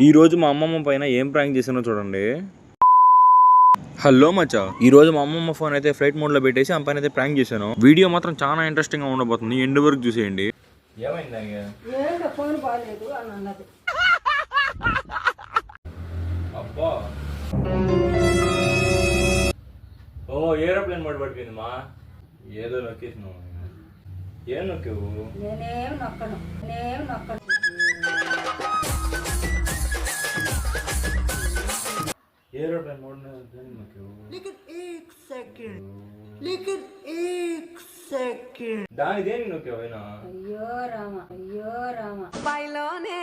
ఈ రోజు మా అమ్మమ్మ పైన ఏం ప్రాంక్ చేసానో చూడండి. హలో మచ్చా, ఈ రోజు మా అమ్మమ్మ ఫోన్ అయితే ఫ్లైట్ మోడ్ లో పెట్టేసి ఆమె పైన అయితే ప్రాంక్ చేశాను. వీడియో మాత్రం చాలా ఇంట్రెస్టింగ్ గా ఉండబోతుంది, ఎండ్ వరకు చూసేయండి. అబ్బా ఓ ఏరోప్లేన్ మోడ్ పడిపోయింది మా. ఏదో నొక్కేసినావు. ఏం నొక్కావు? एरोप्लेन मोड में दानी देनी नोक्यो वेना अय्यो राम बाइलोने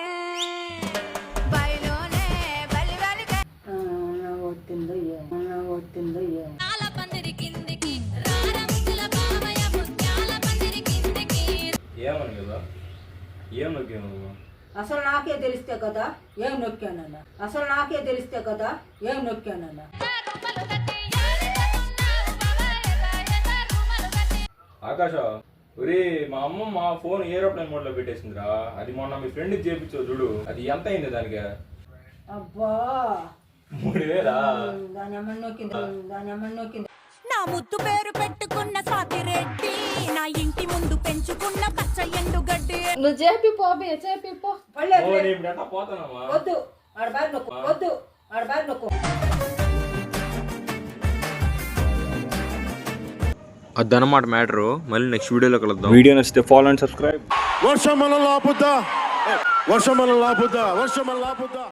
बलि ना ओत्तिंदो ये नाला पंदिरी किंदिकी रारमिला बावया मुत्याला पंदिरी किंदिकी ఏమని కదా ఏం నొక్కావు నువ్వు? అసలు నాకే తెలిస్తే కదా ఏం నొక్కానన్నా. ఆకాశ, ఒరే మా అమ్మమ్మ ఫోన్ ఏరోప్లేన్ మోడ్ లో పెట్టేసిందిరా. అది మొన్న మీ ఫ్రెండ్ కి చేపించావు చూడు, అది ఎంత అయింది దానికి? అబ్బా 3000. దాని అమ్మని నొక్కింది. నా ముద్దు పేరు పెట్టుకున్న సాతిరెడ్డి, నా ఇంటి ముందు పెంచుకున్న పచ్చ ఎండు గడ్డి. నువ్వు చేపిపో వద్దు ఆడ బారి నొక్కు. అదనమాట మ్యాటరు. మళ్ళీ నెక్స్ట్ వీడియోలో కలుద్దాం. వీడియో నచ్చితే ఫాలో అండ్ సబ్స్క్రైబ్. వర్షం మన లాపుద్దా